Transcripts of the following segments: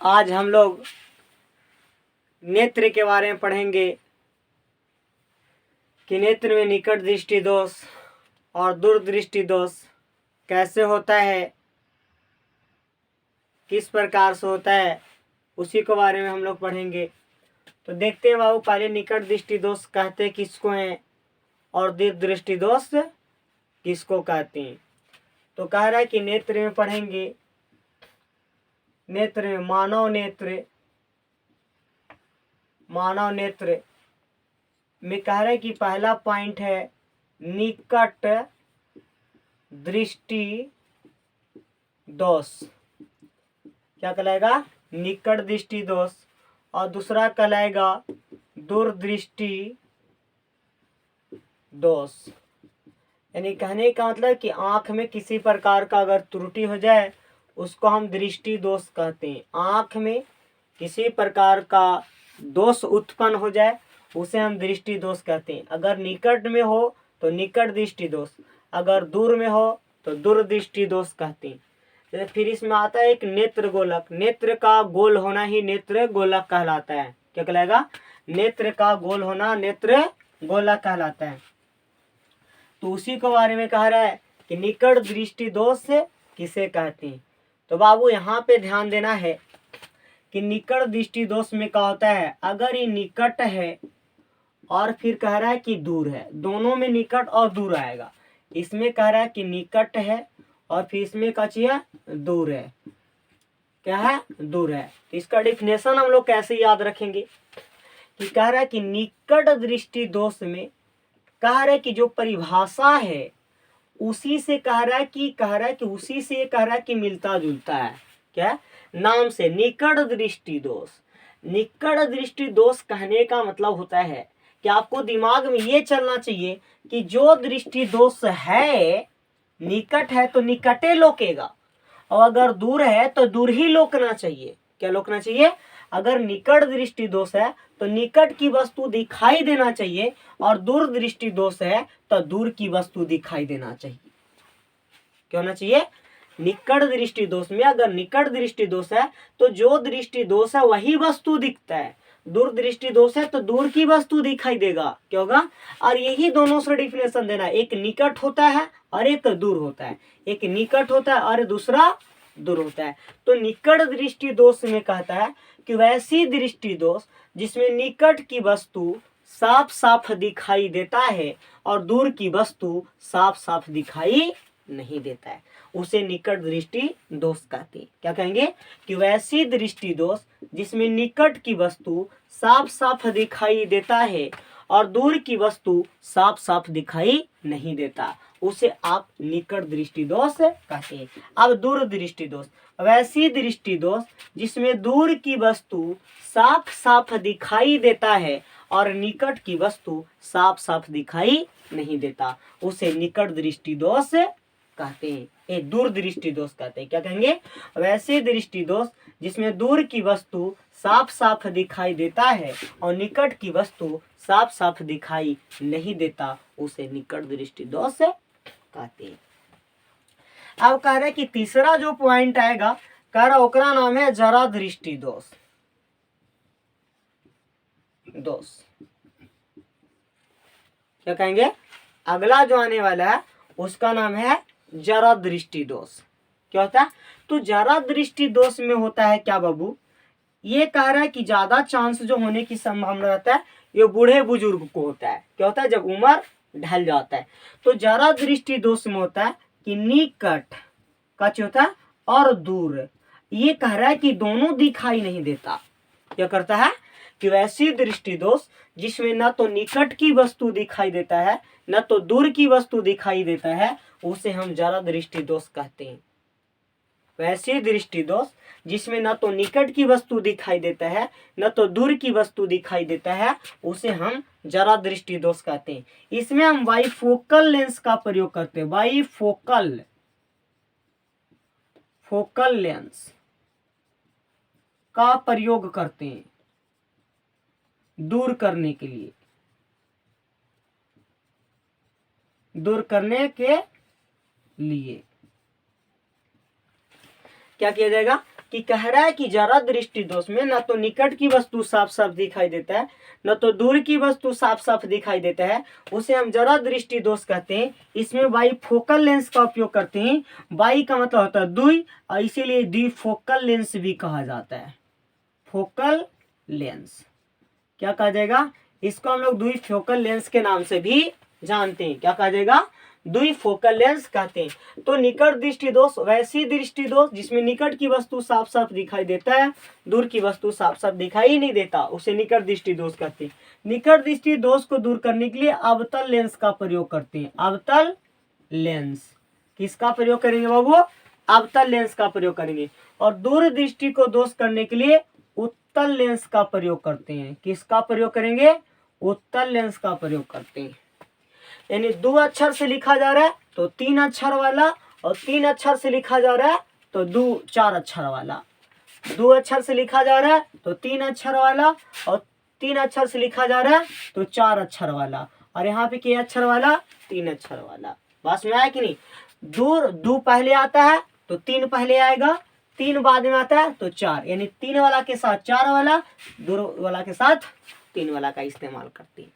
आज हम लोग नेत्र के बारे में पढ़ेंगे कि नेत्र में निकट दृष्टि दोष और दूरदृष्टि दोष कैसे होता है, किस प्रकार से होता है, उसी के बारे में हम लोग पढ़ेंगे। तो देखते हैं बाबू, पहले निकट दृष्टि दोष कहते किसको हैं और दूरदृष्टि दोष किसको कहते हैं। तो कह रहा है कि नेत्र में पढ़ेंगे, नेत्र में मानव नेत्र में कह रहा है कि पहला पॉइंट है निकट दृष्टि दोष। क्या कहलाएगा? निकट दृष्टि दोष। और दूसरा कहलाएगा दूरदृष्टि दोष। यानी कहने का मतलब कि आंख में किसी प्रकार का अगर त्रुटि हो जाए उसको हम दृष्टि दोष कहते हैं। आंख में किसी प्रकार का दोष उत्पन्न हो जाए उसे हम दृष्टि दोष कहते हैं। अगर निकट में हो तो निकट दृष्टि दोष, अगर दूर में हो तो दूरदृष्टि दोष कहते हैं। तो फिर इसमें आता है एक नेत्र गोलक। नेत्र का गोल होना ही नेत्र गोलक कहलाता है। क्या कहलाएगा? नेत्र का गोल होना नेत्र गोलक कहलाता है। तो उसी के बारे में कह रहा है कि निकट दृष्टि दोष किसे कहते हैं। तो बाबू यहाँ पे ध्यान देना है कि निकट दृष्टि दोष में क्या होता है, अगर ये निकट है और फिर कह रहा है कि दूर है, दोनों में निकट और दूर आएगा। इसमें कह रहा है कि निकट है और फिर इसमें क्या चाहिए, दूर है। क्या है? दूर है। तो इसका डिफिनेशन हम लोग कैसे याद रखेंगे कि कह रहा है कि निकट दृष्टि दोष में कह रहा है कि जो परिभाषा है उसी से कह रहा है कि उसी से कह रहा है कि मिलता जुलता है। क्या? नाम से निकट दृष्टि दोष। निकट दृष्टि दोष कहने का मतलब होता है कि आपको दिमाग में ये चलना चाहिए कि जो दृष्टि दोष है, निकट है तो निकटे लोकेगा और अगर दूर है तो दूर ही लोकना चाहिए। क्या लोकना चाहिए? अगर निकट दृष्टि दोष है तो निकट की वस्तु दिखाई देना चाहिए और दूर दृष्टि दोष है तो दूर की वस्तु दिखाई देना चाहिए। क्या होना चाहिए? निकट दृष्टि दोष में अगर निकट दृष्टि दोष है तो जो दृष्टि दोष है वही वस्तु दिखता है, दूर दृष्टि दोष है तो दूर की वस्तु दिखाई देगा। क्या होगा? और यही दोनों से डिफिनेशन देना, एक निकट होता है और एक दूर होता है। एक निकट होता है और दूसरा दूर होता है। तो निकट दृष्टि दोष में कहता है कि वैसी दृष्टि दोष जिसमें निकट की वस्तु साफ साफ दिखाई देता है और दूर की वस्तु साफ साफ दिखाई नहीं देता है, उसे निकट दृष्टि दोष कहते हैं। क्या कहेंगे? कि वैसी दृष्टि दोष जिसमें निकट की वस्तु साफ साफ दिखाई देता है और दूर की वस्तु साफ साफ दिखाई नहीं देता, उसे आप निकट दृष्टि दोष कहते हैं। अब दूर दृष्टि दोष, वैसी दृष्टि दोष जिसमें दूर की वस्तु साफ साफ दिखाई देता है और निकट की वस्तु साफ साफ दिखाई नहीं देता, उसे निकट दृष्टि दोष कहते हैं। ये दूर दृष्टि दोष कहते हैं। क्या कहेंगे? वैसे दृष्टि दोष जिसमें दूर की वस्तु साफ साफ दिखाई देता है और निकट की वस्तु साफ साफ दिखाई नहीं देता, उसे निकट दृष्टि दोष कहते हैं। अब कह रहे कि तीसरा जो पॉइंट आएगा, कह रहा ओकरा नाम है जरा दृष्टि दोष। क्या कहेंगे? अगला जो आने वाला है उसका नाम है जरा दृष्टि दोष। क्या होता है? तो जरा दृष्टि दोष में होता है क्या बाबू, ये कह रहा है कि ज्यादा चांस जो होने की संभावना रहता है ये बूढ़े बुजुर्ग को होता है। क्या होता है? जब उम्र ढल जाता है। तो जरा दृष्टि दोष में होता है कि निकट का होता है और दूर, ये कह रहा है कि दोनों दिखाई नहीं देता। क्या करता है? कि वैसी दृष्टि दोष जिसमें न तो निकट की वस्तु दिखाई देता है न तो दूर की वस्तु दिखाई देता है, उसे हम जरा दृष्टि दोष कहते हैं। वैसी दृष्टि दोष जिसमें न तो निकट की वस्तु दिखाई देता है न तो दूर की वस्तु दिखाई देता है, उसे हम जरा दृष्टि दोष कहते हैं। इसमें हम बाइफोकल लेंस का प्रयोग करते हैं। बाइफोकल लेंस का प्रयोग करते हैं दूर करने के लिए, क्या किया जाएगा? कि कह रहा है कि जरा दृष्टि दोष में न तो निकट की वस्तु साफ साफ दिखाई देता है, न तो दूर की वस्तु साफ साफ दिखाई देता है, उसे हम जरा दृष्टि दोष कहते हैं। इसमें बाई फोकल लेंस का उपयोग करते हैं। बाई का मतलब होता है दुई, और इसीलिए द्विफोकल लेंस भी कहा जाता है। फोकल लेंस क्या कहा जाएगा, इसको हम लोग द्विफोकल लेंस के नाम से भी जानते हैं। क्या कहा जाएगा, द्विफोकल लेंस कहते हैं। तो निकट दृष्टि दोष वैसी दृष्टि दोष जिसमें निकट की वस्तु साफ साफ दिखाई देता है, दूर की वस्तु साफ साफ दिखाई नहीं देता, उसे निकट दृष्टि दोष कहते हैं। निकट दृष्टि दोष को दूर करने के लिए अवतल लेंस का प्रयोग करते हैं। अवतल लेंस किसका प्रयोग करेंगे बाबू, अवतल लेंस का प्रयोग करेंगे। और दूर दृष्टि को दोष करने के लिए उत्तल लेंस का प्रयोग करते हैं। किसका प्रयोग करेंगे, उत्तल लेंस का प्रयोग करते हैं। यानी 2 अक्षर से लिखा जा रहा है तो 3 अक्षर वाला, और 3 अक्षर से लिखा जा रहा है तो 4 अक्षर वाला। 2 अक्षर से लिखा जा रहा है तो 3 अक्षर वाला, और 3 अक्षर से लिखा जा रहा है तो 4 अक्षर वाला, और यहाँ पे क्या अक्षर वाला, 3 अक्षर वाला। बात में आया कि नहीं। दूर 2 पहले आता है तो 3 पहले आएगा, 3 बाद में आता है तो 4, यानी 3 वाला के साथ 4 वाला, 2 वाला के साथ 3 वाला का इस्तेमाल करते हैं।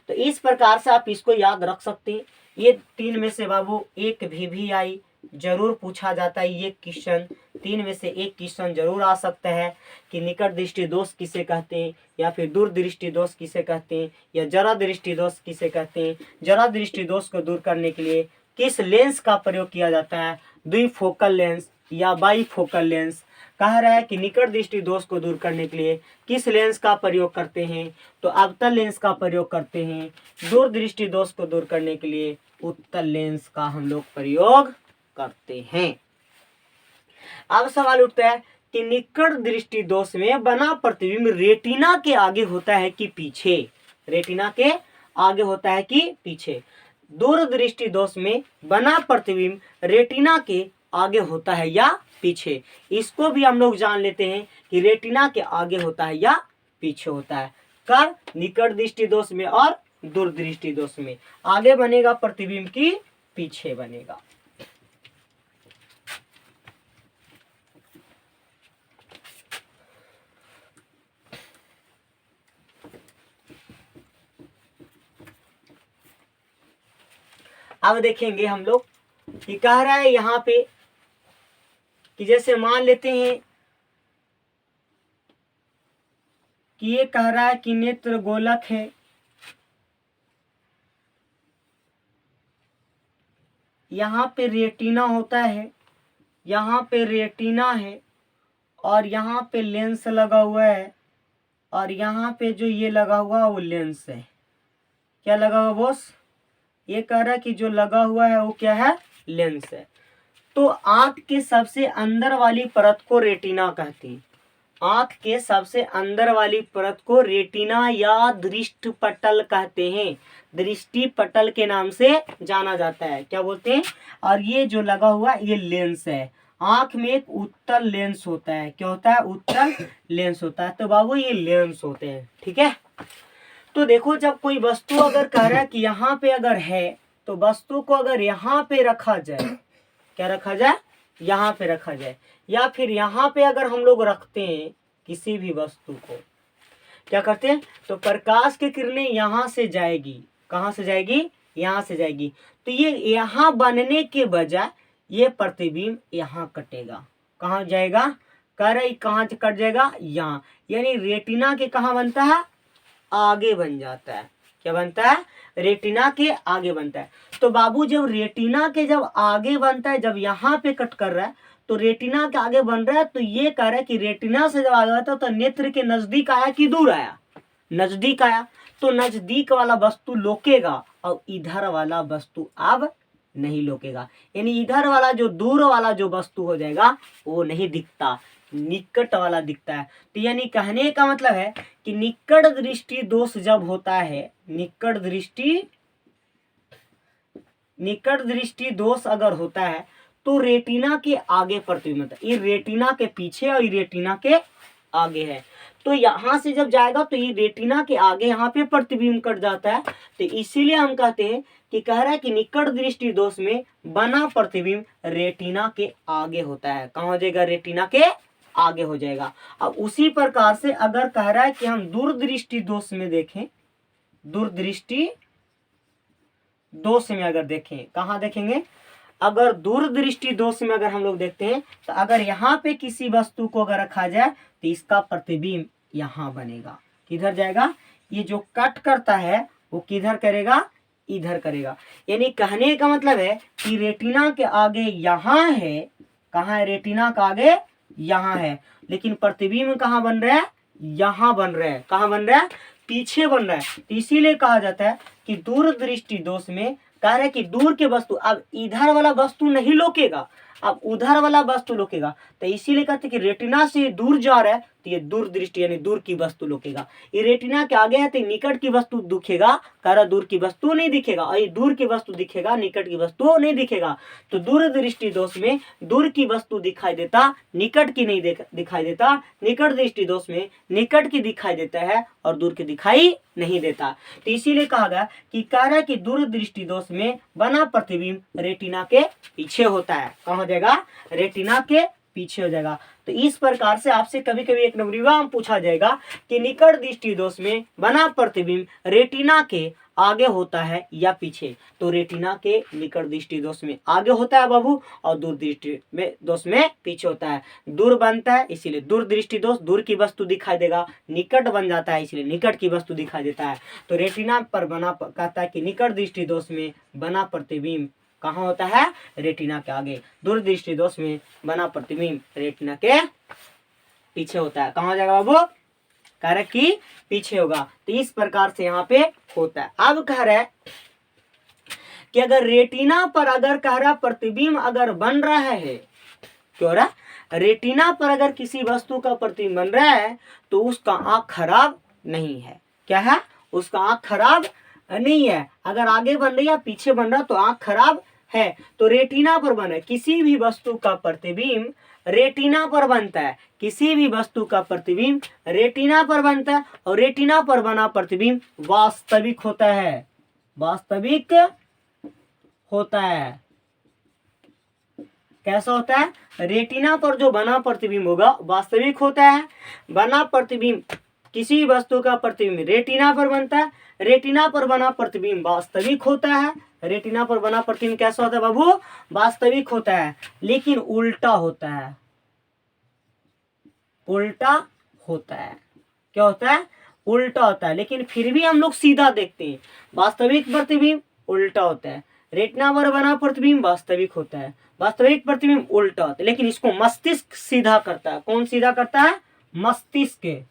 तो इस प्रकार से आप इसको याद रख सकते हैं। ये 3 में से बाबू एक भी आई जरूर पूछा जाता है। ये क्वेश्चन 3 में से एक क्वेश्चन जरूर आ सकता है कि निकट दृष्टि दोष किसे कहते हैं, या फिर दूर दृष्टि दोष किसे कहते हैं, या जरा दृष्टि दोष किसे कहते हैं। जरा दृष्टि दोष को दूर करने के लिए किस लेंस का प्रयोग किया जाता है, द्विफोकल लेंस या बाईफोकल लेंस। कह रहा है कि निकट दृष्टि दोष को दूर करने के लिए किस लेंस का प्रयोग करते हैं, तो अवतल लेंस का प्रयोग करते हैं। दूर दृष्टि दोष को दूर करने के लिए उत्तल लेंस का हम लोग प्रयोग करते हैं। अब सवाल उठता है कि निकट दृष्टि दोष में बना प्रतिबिंब रेटिना के आगे होता है कि पीछे। रेटिना के आगे होता है कि पीछे। दूर दृष्टि दोष में बना प्रतिबिंब रेटिना के आगे होता है या पीछे। इसको भी हम लोग जान लेते हैं कि रेटिना के आगे होता है या पीछे होता है। कर निकट दृष्टि दोष में और दूर दृष्टि दोष में आगे बनेगा प्रतिबिंब की पीछे बनेगा। अब देखेंगे हम लोग कि कह रहा है यहाँ पे कि जैसे मान लेते हैं कि ये कह रहा है कि नेत्र गोलक है, यहाँ पे रेटिना होता है, यहाँ पे रेटिना है, और यहाँ पे लेंस लगा हुआ है, और यहाँ पे जो ये लगा हुआ वो लेंस है। क्या लगा हुआ बॉस, ये कह रहा है कि जो लगा हुआ है वो क्या है, लेंस है। तो आंख के सबसे अंदर वाली परत को रेटिना कहते हैं। आंख के सबसे अंदर वाली परत को रेटिना या दृष्टि पटल कहते हैं। दृष्टि पटल के नाम से जाना जाता है। क्या बोलते हैं, और ये जो लगा हुआ ये लेंस है। आंख में एक उत्तल लेंस होता है। क्या होता है, उत्तल लेंस होता है। तो बाबू ये लेंस होते हैं, ठीक है। तो देखो जब कोई वस्तु अगर कह रहा है कि यहाँ पे अगर है, तो वस्तु को अगर यहाँ पे रखा जाए, क्या रखा जाए, यहाँ पे रखा जाए, या फिर यहाँ पे अगर हम लोग रखते हैं किसी भी वस्तु को, क्या करते हैं, तो प्रकाश की किरणें यहाँ से जाएगी। कहाँ से जाएगी, यहाँ से जाएगी। तो ये यहाँ बनने के बजाय ये प्रतिबिंब यहाँ कटेगा। कहाँ जाएगा, कह रहे कहाँ कट जाएगा, यहाँ। यानी रेटिना के कहाँ बनता है, आगे बन जाता है। क्या बनता है, रेटिना के आगे बनता है। तो बाबू जब रेटिना के जब आगे बनता है, जब यहाँ पे कट कर रहा है तो रेटिना के आगे बन रहा है, तो ये कह रहा है कि रेटिना से जब आगे आता है तो नेत्र के नजदीक आया कि दूर आया, नजदीक आया। तो नजदीक वाला वस्तु लोकेगा और इधर वाला वस्तु अब नहीं लोकेगा। यानी इधर वाला जो दूर वाला जो वस्तु हो जाएगा वो नहीं दिखता, निकट वाला दिखता है। तो यानी कहने का मतलब है कि निकट दृष्टि दोष जब होता है, निकट दृष्टि दोष अगर होता है तो रेटिना के आगे प्रतिबिंब, ये रेटिना के पीछे और ये रेटिना के आगे है। तो यहाँ से जब जाएगा तो ये रेटिना के आगे यहाँ पे प्रतिबिंब कट जाता है। तो इसीलिए हम कहते हैं कि कह रहा है कि निकट दृष्टि दोष में बना प्रतिबिंब रेटिना के आगे होता है। कहाँ हो जाएगा, रेटिना के आगे हो जाएगा। अब उसी प्रकार से अगर कह रहा है कि हम दूरदृष्टि दोष में देखें, दूरदृष्टि दोष में अगर देखें, कहाँ देखेंगे, अगर दूरदृष्टि दोष में अगर हम लोग देखते हैं तो अगर यहाँ पे किसी वस्तु को अगर रखा जाए तो इसका प्रतिबिंब यहाँ बनेगा, किधर जाएगा, ये जो कट करता है वो किधर करेगा, इधर करेगा। यानी कहने का मतलब है कि रेटिना के आगे यहाँ है, कहाँ है, रेटिना का आगे यहाँ है, लेकिन प्रतिबिंब कहाँ बन रहा है, यहाँ बन रहा है, कहाँ बन रहा है, पीछे बन रहा है। तो इसीलिए कहा जाता है कि दूरदृष्टि दोष में कह रहा है कि दूर के वस्तु, अब इधर वाला वस्तु नहीं लोकेगा, अब उधर वाला वस्तु लोकेगा। तो इसीलिए कहते हैं कि रेटिना से दूर जा रहा है तो ये दूरदृष्टि यानी दूर की वस्तु लोकेगा। ये रेटिना के आगे है तो निकट की वस्तु दिखेगा, कह रहा दूर की वस्तु नहीं दिखेगा, और ये दूर की वस्तु दिखेगा, निकट की वस्तु नहीं दिखेगा। तो दूरदृष्टि दोष में दूर की वस्तु दिखाई देता, निकट की नहीं दिखाई देता। निकट दृष्टि दोष में निकट की दिखाई देता है और दूर की दिखाई नहीं देता। तो इसीलिए कहा गया कि कह रहा है कि दूरदृष्टि दोष में बना प्रतिबिंब रेटिना के पीछे होता है, कहाँ हो जाएगा, रेटिना के पीछे हो जाएगा। तो इस प्रकार से आपसे कभी कभी एक नंबरीवा में पूछा जाएगा कि निकट दृष्टि दोष में बना प्रतिबिंब रेटिना के आगे होता है या पीछे। तो रेटिना के निकट दृष्टि दोष में आगे होता है बाबू, और दूर दृष्टि में दोष में पीछे होता है। दूर बनता है इसीलिए दूर दृष्टि दोष, दूर की वस्तु दिखाई देगा। निकट बन जाता है इसलिए निकट की वस्तु दिखाई देता है। तो रेटिना पर बना कहता है कि निकट दृष्टि दोष में बना प्रतिबिंब कहाँ होता है, रेटिना के आगे। दूरदृष्टि दोष में बना प्रतिबिंब रेटिना के पीछे होता है, कहाँ हो जाएगा बाबू, कह रहा है कि पीछे होगा। तो इस प्रकार से यहाँ पे होता है। अब कह रहा है कि अगर रेटिना पर अगर कह रहा प्रतिबिंब अगर बन रहा है, क्यों रहा, रेटिना पर अगर किसी वस्तु का प्रतिबिंब बन रहा है तो उसका आंख खराब नहीं है। क्या है, उसका आंख खराब नहीं है। अगर आगे बन रही है पीछे बन रहा तो आंख खराब है। तो रेटिना पर बना, किसी भी वस्तु का प्रतिबिंब रेटिना पर बनता है, किसी भी वस्तु का प्रतिबिंब रेटिना पर बनता है, और रेटिना पर बना प्रतिबिंब वास्तविक होता है, वास्तविक होता है। कैसा होता है, रेटिना पर जो बना प्रतिबिंब होगा वास्तविक होता है। बना प्रतिबिंब, किसी वस्तु का प्रतिबिंब रेटिना पर बनता है, रेटिना पर बना प्रतिबिंब वास्तविक होता है। रेटिना पर बना प्रतिबिंब कैसा होता है बाबू, वास्तविक होता है, लेकिन उल्टा होता है, उल्टा होता है। क्या होता है, उल्टा होता है, लेकिन फिर भी हम लोग सीधा देखते हैं। वास्तविक प्रतिबिंब उल्टा होता है, रेटिना पर बना प्रतिबिंब वास्तविक होता है, वास्तविक प्रतिबिंब उल्टा होता है, लेकिन इसको मस्तिष्क सीधा करता है। कौन सीधा करता है, मस्तिष्क।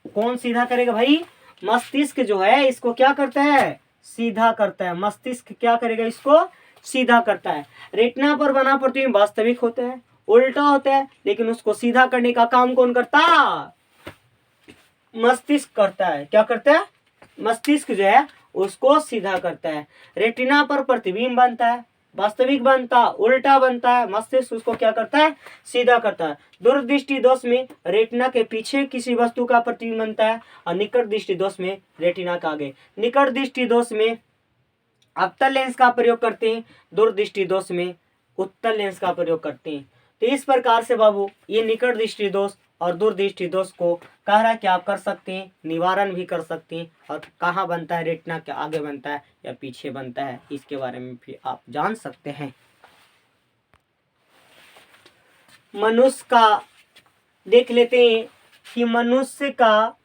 कौन सीधा करेगा भाई, मस्तिष्क जो है इसको क्या करता है, सीधा करता है। मस्तिष्क क्या करेगा, इसको सीधा करता है। रेटिना पर बना प्रतिबिंब वास्तविक होता है, उल्टा होता है, लेकिन उसको सीधा करने का काम कौन करता है, मस्तिष्क करता है। क्या करता है, मस्तिष्क जो है उसको सीधा करता है। रेटिना पर प्रतिबिंब बनता है, वास्तविक बनता, उल्टा बनता है, मस्तिष्क उसको क्या करता है, सीधा करता है। दूरदृष्टि दोष में रेटिना के पीछे किसी वस्तु का प्रतिबिंब बनता है, और निकट दृष्टि दोष में रेटिना का आगे। निकट दृष्टि दोष में अवतल लेंस का प्रयोग करते हैं, दूरदृष्टि दोष में उत्तल लेंस का प्रयोग करते हैं। तो इस प्रकार से बाबू ये निकट दृष्टि दोष और दूरदृष्टि दोष को कह रहा है कि आप कर सकते हैं, निवारण भी कर सकते हैं। और कहाँ बनता है, रेटिना के आगे बनता है या पीछे बनता है, इसके बारे में भी आप जान सकते हैं। मनुष्य का देख लेते हैं कि मनुष्य का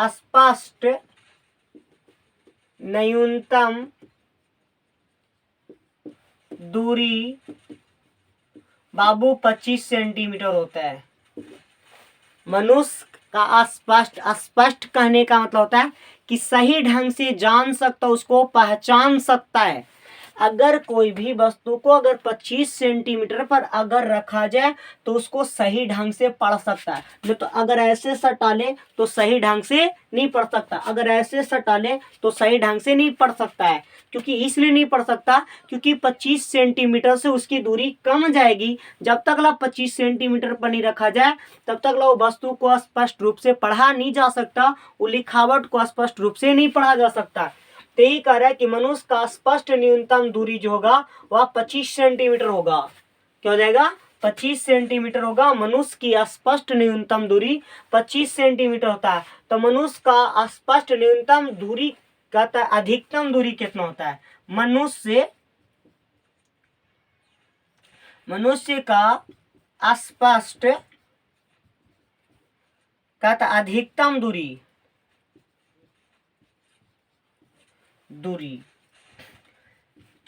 स्पष्ट न्यूनतम दूरी बाबू 25 सेंटीमीटर होता है। मनुष्य का स्पष्ट कहने का मतलब होता है कि सही ढंग से जान सकता, उसको पहचान सकता है। अगर कोई भी वस्तु को अगर 25 सेंटीमीटर पर अगर रखा जाए तो उसको सही ढंग से पढ़ सकता है। नहीं तो अगर ऐसे सटा ले तो सही ढंग से नहीं पढ़ सकता, अगर ऐसे सटा ले तो सही ढंग से नहीं पढ़ सकता है। क्योंकि इसलिए नहीं पढ़ सकता क्योंकि 25 सेंटीमीटर से उसकी दूरी कम जाएगी। जब तक ला 25 सेंटीमीटर पर नहीं रखा जाए तब तक ला वो वस्तु को स्पष्ट रूप से पढ़ा नहीं जा सकता, वो लिखावट को स्पष्ट रूप से नहीं पढ़ा जा सकता। तो यही कह रहा है कि मनुष्य का स्पष्ट न्यूनतम दूरी जो होगा वह 25 सेंटीमीटर होगा। क्या हो जाएगा? 25 सेंटीमीटर होगा। मनुष्य की स्पष्ट न्यूनतम दूरी 25 सेंटीमीटर होता है। तो मनुष्य का स्पष्ट न्यूनतम दूरी कहता है अधिकतम दूरी कितना होता है? मनुष्य का स्पष्ट कहता अधिकतम दूरी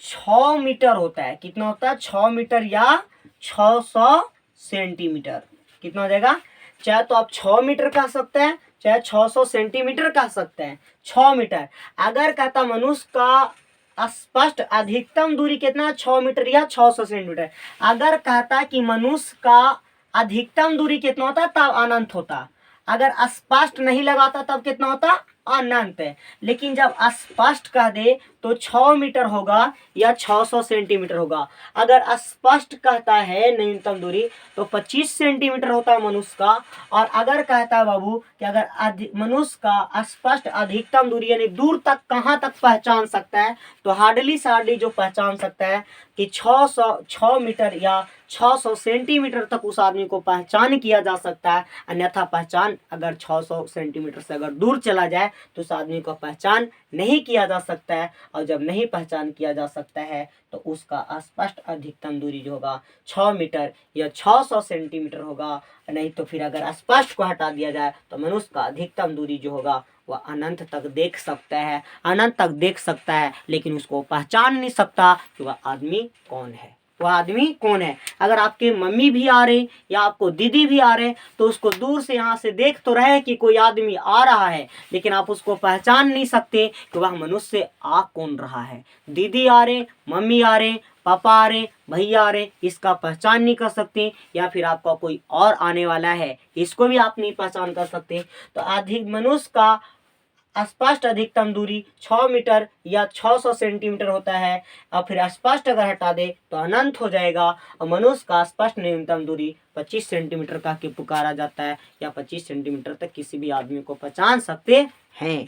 6 मीटर होता है। कितना होता है? 6 मीटर या 600 सेंटीमीटर। कितना हो जाएगा? चाहे तो आप 6 मीटर कह सकते हैं, चाहे 600 सेंटीमीटर कह सकते हैं। 6 मीटर। अगर कहता मनुष्य का स्पष्ट अधिकतम दूरी कितना? 6 मीटर या 600 सेंटीमीटर। अगर कहता कि मनुष्य का अधिकतम दूरी कितना होता तब अनंत होता। अगर स्पष्ट नहीं लगाता तब कितना होता? अनंत है। लेकिन जब स्पष्ट कह दे तो 6 मीटर होगा या 600 सेंटीमीटर होगा। अगर स्पष्ट कहता है न्यूनतम दूरी तो 25 सेंटीमीटर होता है मनुष्य का। और अगर कहता है बाबू कि अगर मनुष्य का स्पष्ट अधिकतम दूरी यानी दूर तक कहाँ तक पहचान सकता है, तो हार्डली सार्डली जो पहचान सकता है कि 6 मीटर या 600 सेंटीमीटर तक उस आदमी को पहचान किया जा सकता है। अन्यथा पहचान अगर 600 सेंटीमीटर से अगर दूर चला जाए तो उस आदमी को पहचान नहीं किया जा सकता है। और जब नहीं पहचान किया जा सकता है तो उसका स्पष्ट अधिकतम दूरी जो होगा 6 मीटर या 600 सेंटीमीटर होगा। नहीं तो फिर अगर स्पष्ट को हटा दिया जाए तो मनुष्य का अधिकतम दूरी जो होगा वह अनंत तक देख सकता है। अनंत तक देख सकता है लेकिन उसको पहचान नहीं सकता कि वह आदमी कौन है। वह आदमी कौन है? अगर आपके मम्मी भी आ रहे या आपको दीदी भी आ रहे तो उसको दूर से यहाँ से देख तो रहे कि कोई आदमी आ रहा है, लेकिन आप उसको पहचान नहीं सकते कि वह मनुष्य आ कौन रहा है। दीदी आ रहे, मम्मी आ रहे, पापा आ रहे, भैया आ रहे, इसका पहचान नहीं कर सकते। या फिर आपका कोई और आने वाला है, इसको भी आप नहीं पहचान कर सकते। तो अधिक मनुष्य का स्पष्ट अधिकतम दूरी 6 मीटर या 600 सेंटीमीटर होता है। और फिर स्पष्ट अगर हटा दे तो अनंत हो जाएगा। और मनुष्य का स्पष्ट न्यूनतम दूरी 25 सेंटीमीटर का पुकारा जाता है, या 25 सेंटीमीटर तक किसी भी आदमी को पहचान सकते हैं।